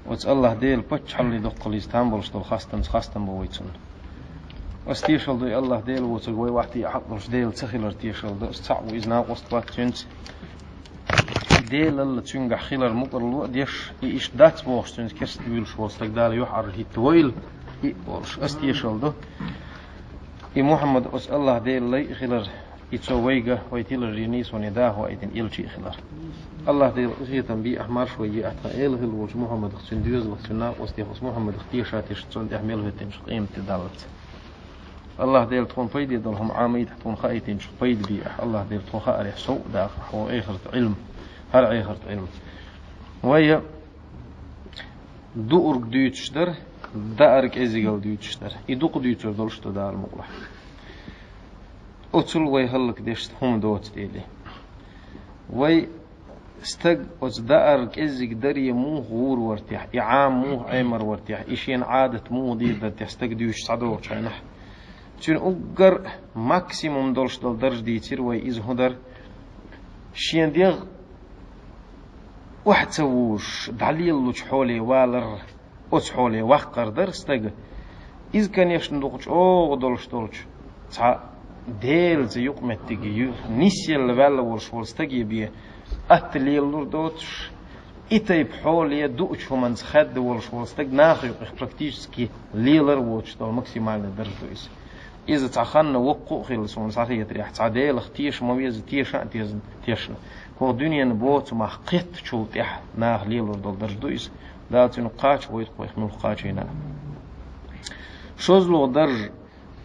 وتس الله ديل بتش حلي دقل إسطنبول شتول خاستن بويتون واستيشل دو الله ديل وتقوي وحدي حقش ديل تخيلر تيشل دو استعو إذنا قصبات تنت ديل اللي تنجح خيلر مقرلو ديش إيش دات بوش تنت كست بيل شو استقدال يحر هي تويل إيش استيشل دو إي محمد أس الله ديل لي خيلر يتسويجا ويتيلر رينيس ونداه وأيدن إلشي خيلر الله ديل غيتن بي أحمر شوية أحتا إله الوج محمد خسن ديوز وخسنا وستيخس محمد اختيشات يشتون إحمله تنشق قيمة دالت الله ديل تكون فيدي دلهم عاميد تكون خايتين شق فيد بي الله ديل تكون خارح سوء داخل هو آخرة علم هر آخرة علم وهي دورك ديوتشتر دارك إزيجال ديوتشتر يدوق ديوتشتر دلشت دار مقلح أتول ويهلك ديشت هم دوت ديلي وي استج وزدارك إزيج دري مو غور ورتيح إعام مو عمر ورتيح إشين عادة مو دير تستج ديوش صدوق شينح تون أجر ماكسيموم دولش دل درج ديتير وي إز هدر شين ديغ واحد سووش دليل لوش حولي والر أس حولي وقر در استج إز كان يشن دوقش أو دولش تا ديل زي يقمت تيجي نسيل ولا ورش ورستجي بيه أتليل دوتش إتى بحولي دوتش هم خد ورش ورستج ناخذ براكتيشكي ليلر واتش دول ماكسيمال درجة إذا تخن وقو خلص ونصحية ريح تعديل اختيش مويز تيشان تيشنا هو دنيا نبوت ما قيت شو تيح ناخ ليلر دول درجة لا تنقاش ويتقوي من قاش هنا شوز لو درج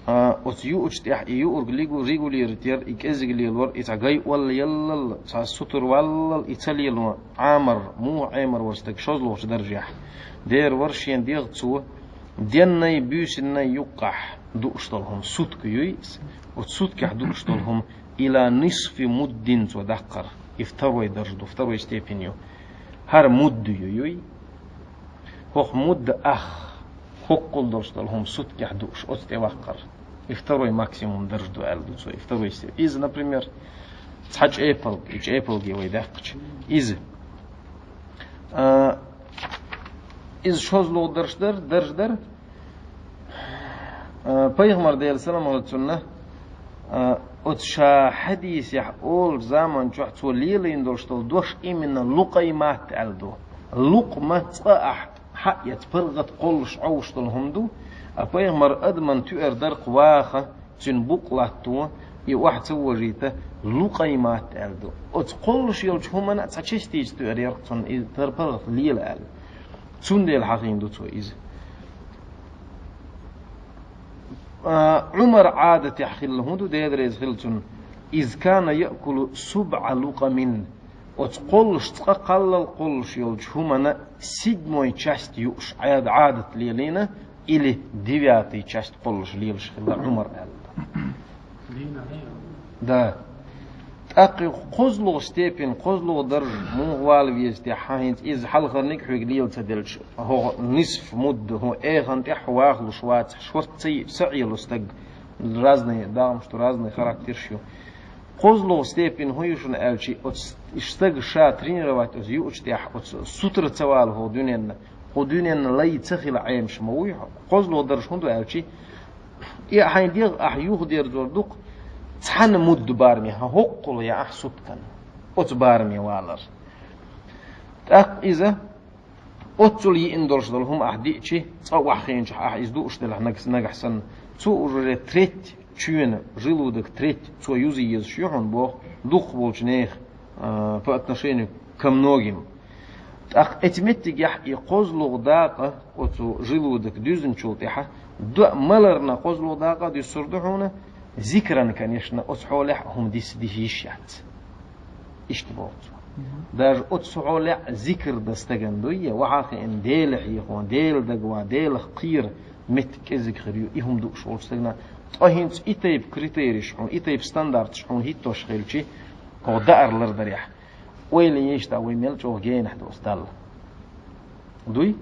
أتيو أجتيح إيو أرجليجو ريجولير تير إكازجلي الور إتعجي ولا يلا سطر ولا إيطاليا لو عامر مو عامر ورستك شوز لوش درجح دير ورشين ديغ تسو ديناي بيوسناي يقح دوشتلهم سوت كيويس وتسوت دوشتلهم إلى نصف مد ودقر يفتروا يدرجوا يفتروا يستيبينيو هر مد يوي هو مد أخ حقل درجتلهم سوت دوش أستوقر يفتروا ماكسيموم درجة ألدو سو يفتروا يستيب إذا например تحج أبل جوي دقش إذا شوز لو درج در پیغمبر ديال سلام عليه السنة أتشا حديث يحول زمان جو توليلين درجتل دوش إمنا لقيمات ألدو لقمة أح حقيت فرغت قلش عوشتلهم دو پیغمبر ادمن تو اردرق واخه تن بوقلاتو ي واحد سوريته لقيمات ألدو أتقولش يلش هم أنا تشتيج تو أريقتون تربرت ليل أل تون ديل حقين دو تو إز عمر عادة يحخلهم دو ديدريز خلتون إذ كان يأكل 7 لقم أتقولش تقلل قلش يلش هم أنا سيدموي تشست يوش عادة ليلينا или 9-й часть полж лилш хилла умар да أقي قزلو ستيبين قزلو درج موال ويزدي حاهنت إز حلقرنك حق ليل تدلش هو نصف مد هو إيغان تحواغ لشوات شورتي سعيل استق رازني دام شتو رازني خراكتر شو قزلو ستيبين هو يشون ألشي استق شاترين روات أز يوشتيح سوتر توال هو دنيا ودنيا لا يتخل عيم شموي قزلو درج هندو ألشي يا حين دير أحيوه دير زوردوق تحن مد بارمي هقول يا أحسد كان أتبارمي والر إذا أتولي إندرش دلهم أحديتشي تصوح خينش أحيزدوش دلح نجحسن تو تريت تشين جلودك تريت تو يوزي يزشيحون بو دوخ بولشنيخ по отношению ко многим اتمتك يحقي قزلو داقة وتو جلودك دوزن شوطيحة دو ملرنا قزلو داقة دي سردحونا ذكرا كان يشنا أتحولح هم ديشيات اشتباط داج أتحولح ذكر دستغندوية وحاقي ان ديل حيخوان ديل دقوا ديل خير متك ذكريو إهم دو شغل استغنا طهينت إتايب كريتيري شحون إتايب ستاندارد شحون هيتو شغيلشي هو دائر لردريح ويلي يشتا ويميلش وغين حتى أستال دوي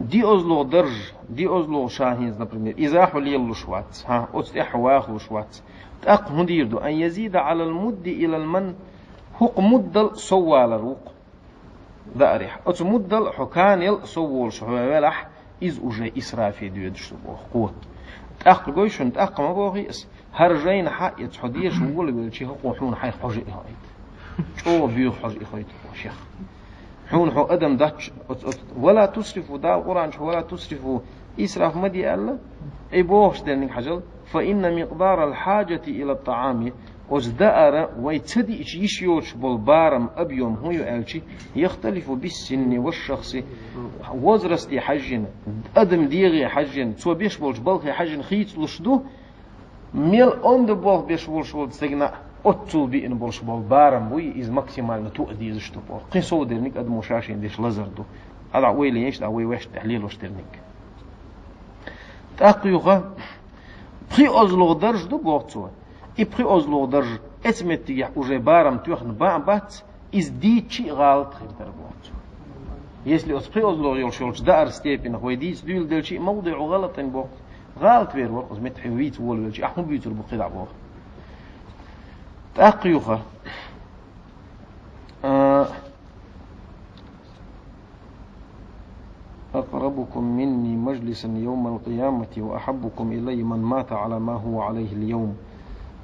دي أزلو درج دي أزلو شاهينز например إذا حليل لشوات ها أتح واخ لشوات تأق هنديردو أن يزيد على المد إلى المن حق مد سوال الروق داريح أتمدل حكانيل صوول شهوالح إز أجي إسرافي ديود شبوه قوت تأخل قويشون تأخل ما بوغي إس هرجين حق يتحديه شوول بيلشي قوحون حي حجي هايد شو بيوخ حجي هايد شيخ حون حو أدم داتش ولا تسرفوا دا القرآن ولا تسرفوا إسراف مدي ألا أي بوغش دلنك حجل فإن مقدار الحاجة إلى الطعام وزدأر ويتدي يشيوش بالبارم أبيوم هو يألشي يختلف بالسن والشخص وزرستي حجن أدم ديغي حجن سو بيش بولش بلخي حجن خيط لشدو ميل أند بول بيش بولش بول تستغنى أتول بي إن بولش بالبارم بوي إز ماكسيمال نتوء ديزشتو بول قين سو ديرنك أدمو شاشين ديش لزردو هذا ويلي ينش دا وي وش تحليل وش ترنك تأقيوغا بري أزلوغ درج دو بوغتسوه и при озлоудерж этметия уже барам тюхн бат из дичи галт хитарбот. Если os при озлоугел шолч дар степень хойдис дюл дельчи موضع غلط بوق غلط وير ورقز متحويت وول دلчи احمد بيتر بقيدا بوق تاقيوخه أقربكم مني مجلسا يوم القيامة وأحبكم إلي من مات على ما هو عليه اليوم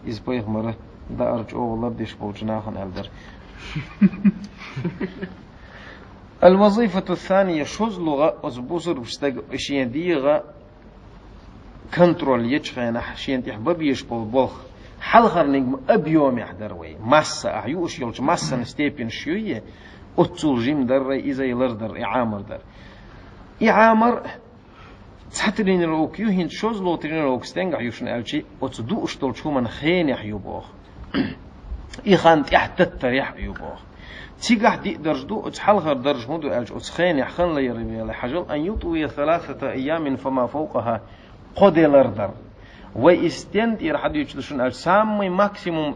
إز بيغمرة دا أرج أوغلر ديش بوجناخن ألدر الوظيفة الثانية شوز لغة أزبوزر بستاق إشيان ديغة كنترول يجخينا حشيان تحبب يشبول بوخ حلخر نجم أبيوم يحضر وي ماسا أحيوش يولش ماسا نستيبين شوية أتول جيم در إذا يلر در إعامر در إعامر تحترين الوكيو هند شوز لو ترين الوك ستنجع يوشن ألشي وتصدو أشتول شو من خين يحيوبوه إخانت يحتتر يحيوبوه تيجح دي درجدو أتحلغر درج هندو ألش أتخين يحخن لي ربي لحجل أن يطوي 3 أيام فما فوقها قدلر در ويستند إرحد يجلسون ألش سامي ماكسيموم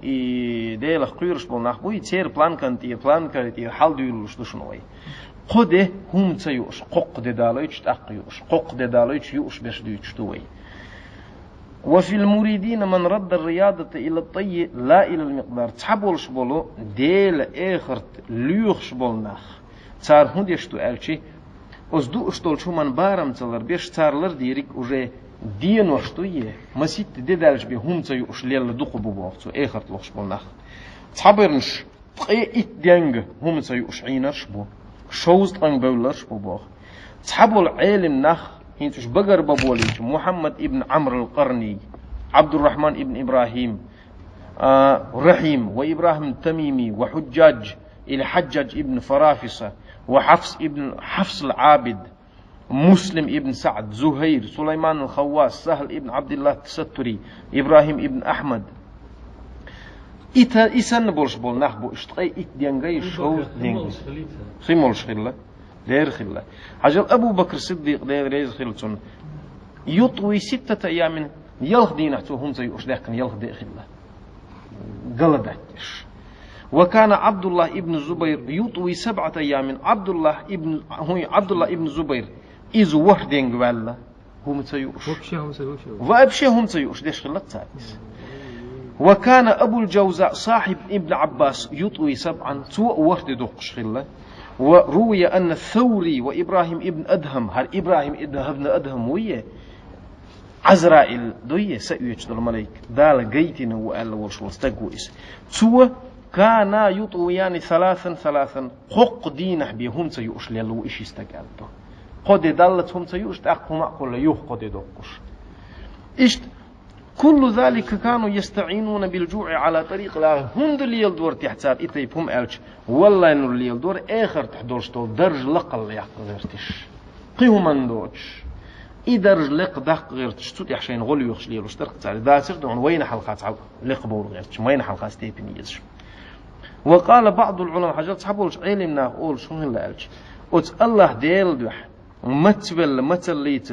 ديل خيرش بالنحبوي تير بلان كانت حال ديولوش دشون وي قده هم تيوش قق داليش تأقيوش قق داليش يوش بش ديوش توي وفي المريدين من رد الرياضة إلى الطي لا إلى المقدار تحبولش بولو ديل آخرت ليوخش بولناخ تار هنديش تو ألشي أزدو أشتول شو من بارم تلر بيش تارلر ديريك وجه دين وشتوية مسيت ديدالش بي هم تيوش ليل دقو بوغتو آخرت لوخش بولناخ تحبرنش تقي إتدينغ هم تيوش عينرش بو شوز تان بولرش بوبوخ تحبوا العالم نخ هنتوش بقر بابوليج محمد ابن عمرو القرني عبد الرحمن ابن إبراهيم رحيم وإبراهيم التميمي وحجاج إلى حجاج ابن فرافصة وحفص ابن حفص العابد مسلم ابن سعد زهير سليمان الخواس سهل ابن عبد الله التستري إبراهيم ابن أحمد إسان بولش بول نخبو اشتقي إتدينغي شوز دينغي خيمولش خلا دير خلا عجل أبو بكر الصديق دير ريز خلتون يطوي 6 أيام يلخ دينحتو هم زي أشداكن يلخ دي خلا قلداتش وكان عبد الله ابن الزبير يطوي 7 أيام عبد الله ابن الزبير إذ وحدين قبالة هم تيوش وأبشي هم تيوش ديش خلا تسادس وكان أبو الجوزاء صاحب ابن عباس يطوي 7 سوء وحد دقش خلا وروي أن الثوري وإبراهيم ابن أدهم هل إبراهيم ابن أدهم ويه عزرائيل دوية سأيوش دل ملايك دال قيتين وقال والشوال استقويس سوء كان يطويان 3 حق دينه بهم تيوش ليلو إشي استقالته قد دلت هم تيوش تأقهم أقول يوح قد دقش إشت كل ذلك كانوا يستعينون بالجوع على طريق لا هند اللي يلدور تحتساب إتيبهم ألش والله إنه اللي يلدور آخر تحضرش طول درج لقل يقدرتش قيهم اندوش إدرج لق دق غيرتش تود يحشين غلو يخش ليلو اشترق تسالي دا سردون وين حلقات عو لق بور غيرتش وين حلقات تيبين يزش وقال بعض العلماء حاجات صحبولش علمنا قول شو هلا ألش قلت الله ديل دوح متليت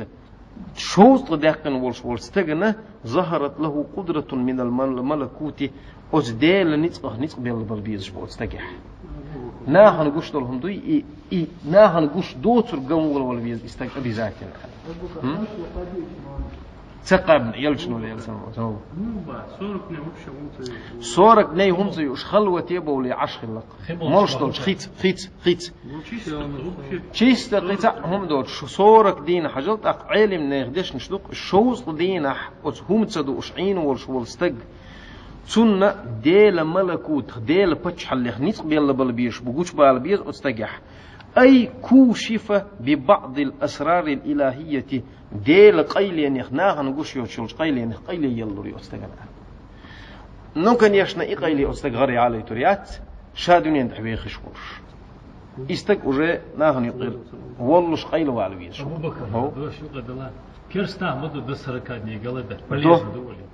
شوز تدقن والستجنة ظهرت له قدرة من الملكوت أزدال نتق بالبيز شبوت استجح ناهن قش دولهم دوي ناهن قش دوتر جمول والبيز استجح بذاتنا تقابل يلشنو ليلسنو صورك ني هم زي وش خلوة يبوا لي عشر لق مالش دولش خيت چیست قطع هم داد صورك دين حجلت علم نخدش نشدق شوز دين أت هم تصدق عين والستج سنة ديل ملكوت ديل بتش حلخ نيت بيلا بالبيش بقوش بالبيش أستجح أي كوشفة ببعض الأسرار الإلهية ديل قيلي نخناها نقوش يوتشلش قيلي يلا يستجح نمكن يشنا إقيلي أستجغري على تريات شادون يندحبي خشوش استك أجا ناهن يقول والله شقيل وعلى بيش أبو بكر دوش يقدلا كرسنا مدو دسركاني قلده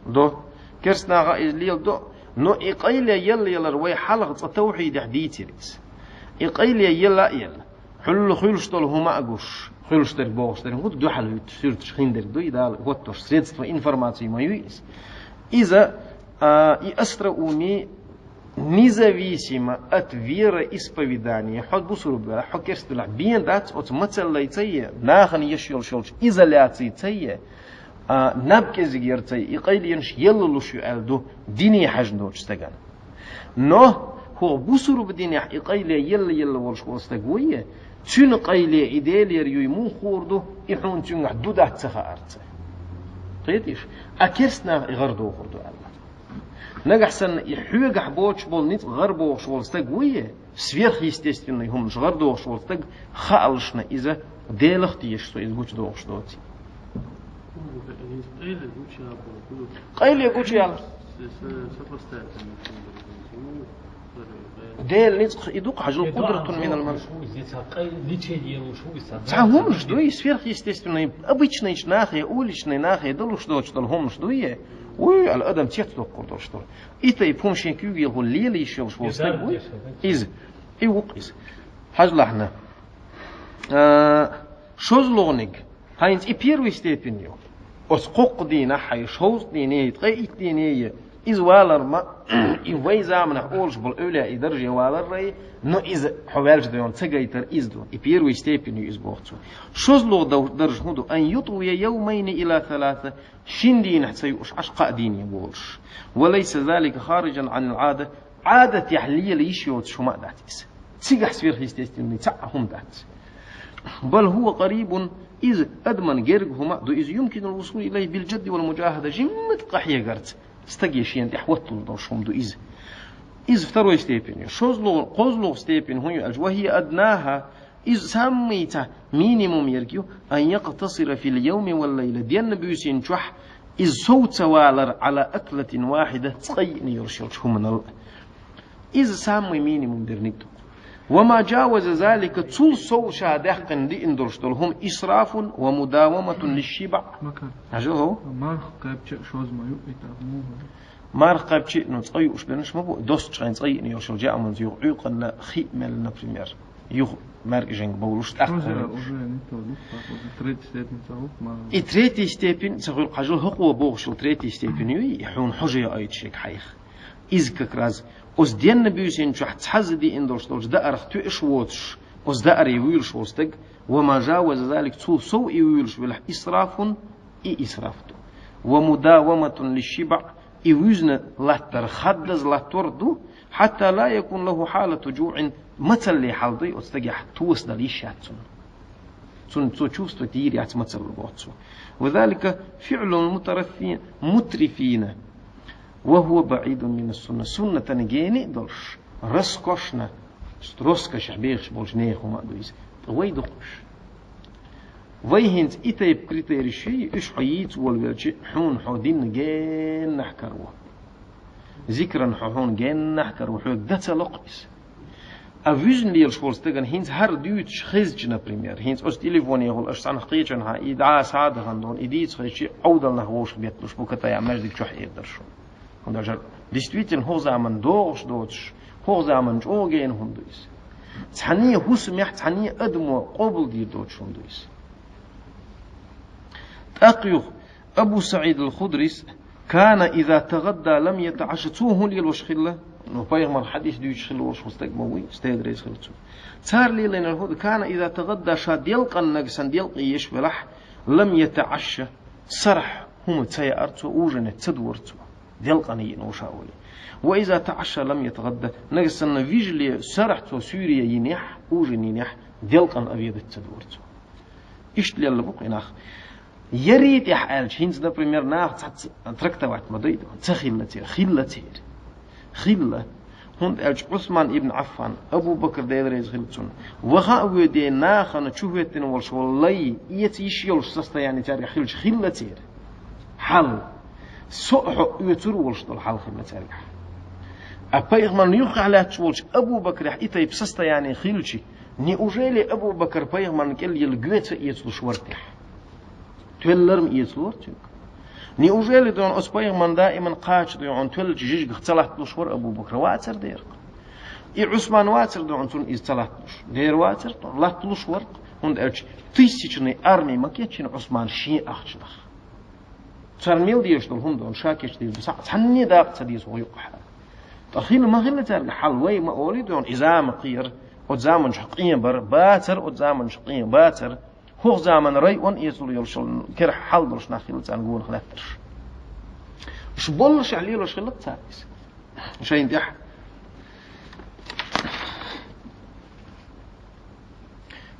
دو كرسنا غايز ليل دو نو إقيل يلا روي حلقة التوحيد حديثي ريس إقيل يلا حلو خيلشتول هما أقوش خيلشتر بوشتر هو دو حلو تشيرت شخيندر دو يدال هو توش سредство информации ما يويس إذا أسرعوني независимо от вероисповедания, ход бусурубера, хокерстула, биендат от мацаллайцае, нахан ешьолшолч, изоляцийцае, набкезигерцае, и қайлиенш еллулушу алду, дини хажнуч стаган. Но, хо бусуруб дини и қайлия елла волшкол стагуе, чун қайлия иделер юйму хорду, и хун чунгах дудат цаха арце. Қайтиш? А керстна игардо хорду алла. نجحسن يحوج حبوش بول نيت غربو شغل استج ويه сверхъестественный هم غردو شغل استج خالشنا إذا ديلختيش سو إذا قوش دوش دوتي قيل يقولش يلا ديل نيت يدوق حجل قدرة من المال هم شدوي сверхъестественный обычный нахе уличный нахе долуш доч дол هم شدويه وي على الأدم تيتلو قردوش دول إتا يفهم شيء كيوي يقول ليلي يشيل شو استقوي إز إيوقيز حاج لحنا شوز لونيك هاينز إبيروي ستيبينيو أسقوق دينا حي شوز دينيه تغيق دينيه إز والر ما إيوي زامنا أولش بالأولى إدرجة والر رأي نو إز حوالج ديون تغيتر إز دون إبيروي ستيبينيو إز بوغتو شوز لو درج هدو أن يطوي يومين إلى ثلاثة شندين حتسيوش أشقاء ديني بولش وليس ذلك خارجا عن العادة عادة يحلية ليشيوت شو ما داتيس تسيقح سفير خيستيستيني تعهم دات بل هو قريب إذ أدمن جيرج هما دو إذ يمكن الوصول إليه بالجد والمجاهدة جمة قحية قرت استقيشين تحوتل دوشهم دو إذ فتروا ستيبين شوزلو قوزلو ستيبين هو وهي أدناها إذ سميته مينيموم يركيو أن يقتصر في اليوم والليلة ديان بيوسين جوح إذ صوت والر على أكلة واحدة تقيني يرشلش هم إذ سمي مينيموم درنيتو وما جاوز ذلك تول صو شادحقن دي اندرشتول هم إسراف ومداومة للشبع هو مارخ قابتش شوز ما يؤتموه مارخ قابتش نتقيو أش بنش مبو دوست شاين تقيني يرشل جاء من زيو عيقنا خيمل نبريمير يخ مرجع بولوش تأخر. إيه تريتي ستيبين تقول قجل هقوة بوغشل تريتي ستيبين يحون حجة أيد شيء حيخ. إذ كراز أز دين بيوسين شو حتحز دي إندرش دولش دا أرخ تو إيش واتش أز دا أري ويلش وستج وما جاوز ذلك تو سو يويلش بالح إسراف إسرافته ومداومة للشبع يوزن لا ترخدز لا تردو حتى لا يكون له حالة جوع مثل اللي حالضي أستجح توس دليشاتون سن تشوف تدير يعت مثل الواتسو وذلك فعل المترفين مترفين وهو بعيد من السنة سنة تنجيني دلش رسكشنا رسكش حبيخش بولجنيخ وما دويس ويدقش ويهنت إتايب كريتيري شيء إيش حييت والوالشي حون حودين جين نحكروه ذكرا حون جين نحكروه حوك داتا لقيس أفيزن ليل شولستغن هينز هر دوتش خزجنا بريمير هينز أس تليفون يقول أش سان خيجن ها إدعاء سعادة غندون إديت خيجي عودل نهوش بيتلوش بوكتا يعمل ديك شح يقدرشون هندجر действительно هو زمن دوش دوتش هو زمن جوجين هندويس تحنيه هو سمح تحنيه أدمو قبل دي دوتش هندويس تأقيو أبو سعيد الخدري كان إذا تغدى لم يتعشى توه لي الوشخلة إنه بيغمر حديث ديوش خلو وش مستقبوي استدريس خلتو صار لي لأن الهود كان إذا تغدى شاد يلقى النجسن يلقى يشبلح لم يتعشى صرح هم تسيأرتو أوجن تدورتو يلقى نيين وشاولي وإذا تعشى لم يتغدى نقصنا فيجلي سرحت سوريا ينيح أوجن ينيح دلقن أبيض التدورت إيش اللي بقى يناخ يريد يحال هينز ده بريمير ناخ تركت وقت مدريد تخيلتي خيلة هند ألج عثمان ابن عفان أبو بكر ديريز خلتون وخاوي دي ناخن تشوفيتن والش والله يتيشيل سستا يعني تاريخ خيلة حل سوء يتر والش دل حل خيلة تاريخ أبيغمان يوخ على تشولش أبو بكر حيتا يبسستا يعني خيلشي неужели أبو بكر بيغمان كل يلقيت يتلوش ورتح تولرم يتلورتك неужели دون أس بيغمان دائما قاش دون تولج جيج اختلحت لشور أبو بكر واتر دير إي عثمان واتر دون تون اختلحت دير واتر دون لا تلوش ورق هند ألش تيسيشني أرمي مكيتشين عثمان شيء أخشلخ ترميل ديش دول هم دون شاكيش ديش بس تحني داق تديس ويقح تخيل ما غير ترجع حلوي ما أولي دون إذا مقير وزامن شقين بر باتر وزامن شقين باتر هو زامن ري ون يسول يلشل كره حل درش ناخيل تنقول خلاترش مش بولش عليه لش خلت تايس مش هيندح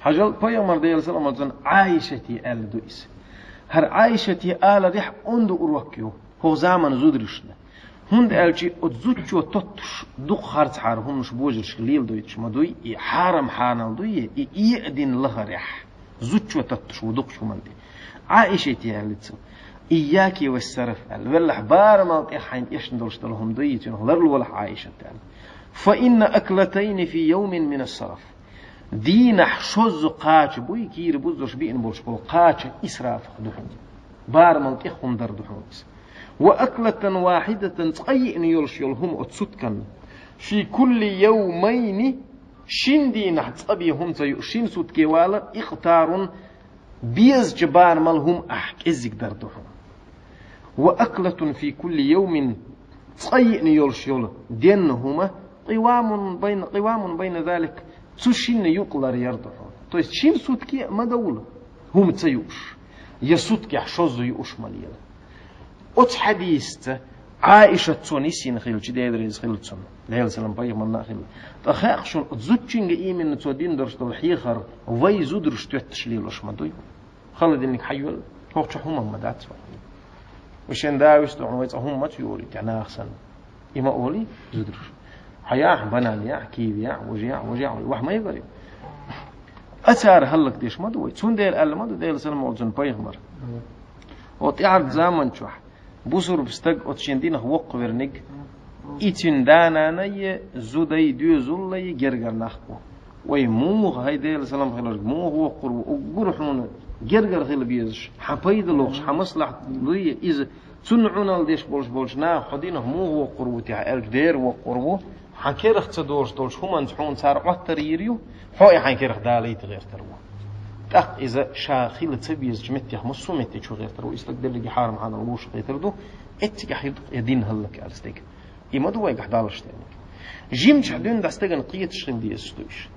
حاجل بيامر ديال سلام عايشتي آل دويس هر عايشتي آل ريح أندو أروكيو هو زامن زودرشنا هند ألشي أتزوجو تطش دق خارج حار هم مش بوجرش ليل دويتش ما دوي حارم حانال دوي يأدين لغريح زوجو تطش ودق شو من دي عائشتي هالتسو إياكي والسرف والله بار ما إحين إيش ندرش لهم دويتين هلر ولا عائشة فإن أكلتين في يوم من السرف دين حشوز قاش بوي كير بوزرش بين بولش بول قاش إسراف دحوم بار ما إخهم در دحوم وأكلة واحدة تقيئن يلهم أتسدكن في كل يومين شندي نحت أبيهم شين سود كوالا اختار بيز جبار ملهم أحك إزك دردهم وأكلة في كل يوم تقيئن يل دينهما قوام بين ذلك تشين يقلر يردهم تو есть شين سود كي مدولة هم تيوش يسود كي حشوز يوش مليلا أت حديث عائشة تونسين خيل جديد ريز خيل تون ليل سلام باي من ناخل تخاخ شون زوجين إيمن تودين درش الحيخر وي زودرش تشليلوش ما دوي خلد إنك حيول هوش هم ما دات وشين داوش تون هم ما تيوري كنا أحسن إما أولي زودرش حياة بنان يا كيف يا وجيع وح ما يقدر أثار هلك ديش ما دوي تون ديل أل ما ديل سلام وجن باي خمر وتعرض زمن شوح بوسر بستق أتشندينه وقفرنك إتين دانا نية زودي دو زولي جرجر نخبو ويموه هيدا السلام خير موه وقر وقرحون جرجر خير بيزش حبيد لوخش حمصلح ضي إذا تنعون الديش بولش نا خدينه موه وقر وتاع الدير وقربو حكيرخ تدورش دولش هم انتحون صار عطر يريو حوي حكيرخ دالي تغير تروه تق إذا شاخيل تبيز جمتي مصومتي شو غير ترو يسلك دلقي حارم هذا الوش غير تردو اتجح يدين هلك أرستيك إما دو يقح دالش تاني جيم جحدون دستجن قيت شين دي استويش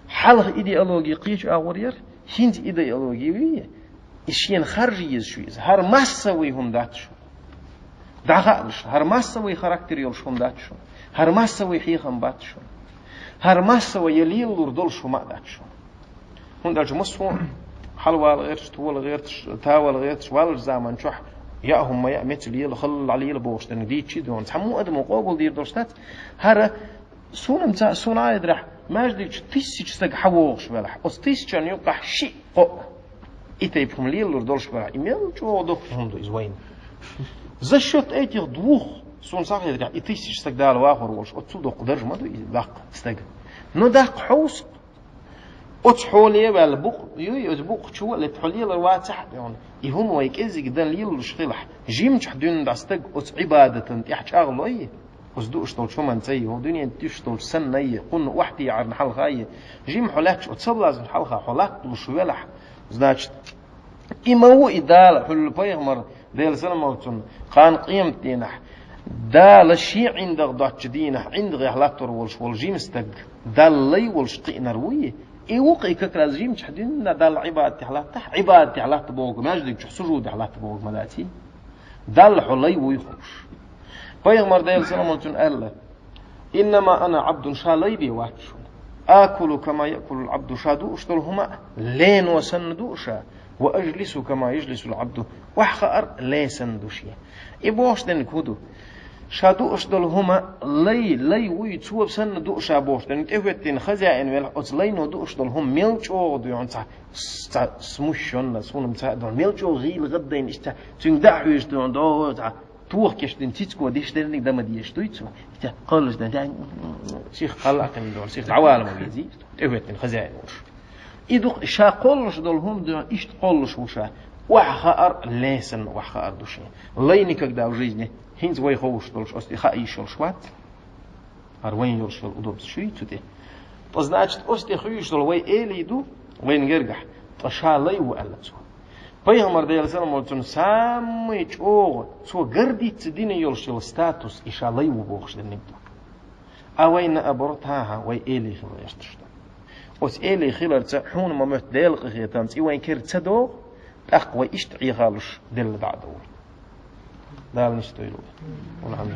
حاله إيديولوجي قيش أورير هند إيديولوجي إشين خارجي يزشويز هر مسوي هم داتشو دعاش هر مسوي خاراكتر يلشون داتشو هر مسوي حيخم باتشو هر مسوي يليل لردولشو ما داتشو هون دالش مصفون حلوة غيرش طول غيرش تاول غيرش والش زمان شح يا هم يا مثل يلا خل على يلا بوش تندي شيء دون تحمو أدم وقابل دير دوستات هذا سون متى سون عايد راح ما جديك تيسي تستق حووش بلح أستيس كان يقع شيء إتيبهم ليلا دولش بلح إيميل شو ضفهم دو إزوين زشوت أيتي ضوخ سون صح يدري إتيسي تستق دال واخر وش أتصدق قدرج ما دو دق استق نو دق حوس أتحولي بالبق يزبق شو اللي تحولي الواتح يعني يهم ويكذي جدا ليل الشخلح جيم تحدون دستق عبادة يحكي أغلى وصدوش طول شو من تي ودنيا تيش طول سنة يقولن وحدي عن حلقة أيه جيم حلاك وتصل لازم حلقة حلاك وشوالح زناش إما هو إدالة حل بيغمر ديال سنة موتون قان قيمتينح دال الشيء عندك ضاع دينه عند غير حلاك والش والجيم استق دال لي والشقي نرويه إيوقي ككراز جيم تحدين دال عبادة حلاك عبادة حلاك بوق ما جدك سجود حلاك بوق مداتي دال حلي ويخش پیغمبر ديال سلام الله إنما أنا عبد شالي بي واتشون آكل كما يأكل العبد شادو أشتلهما لين وسندوشا وأجلس كما يجلس العبد وحخر ليسن دوشيا إبوش دن كودو شادو أشتلهما لي ويتسوب سندوشا بوش دن تفوتين خزائن ولا أتلينو دو أشتلهم ميلشو دو ينصح سموشون سونم دون ميلشو غيل غدين إشتا تون دعويش دون دو توخ كشتين تيتكو ديش درنك دم ديش تويتسو قالش ده شيخ قال أقل دول شيخ عوالم بيزي تفوتين خزائن وش إدق شا قلش دولهم دون إشت قلش وشا وحخار ليسن وحخار دوشي لينك كدا وجيزني هينز وي خوش دولش أستي خايشل شوات أروين يرشل أدوب شوي تدي значит أستي خيشل وي إلي دو وين يرجح فشا لي وألتو پیغمبر ديال سلام ولتون سامي چوغ سو گردي تدين يرشل ستاتوس إشا لي وبوخش دنبدو أوين أبرتها وي إلي خلو يشتشت أس إلي خلرت حون ما مت ديل خيتانس إوين كرت دو أقوى إشتعي خالش دل بعدو دال نشتويلو والحمد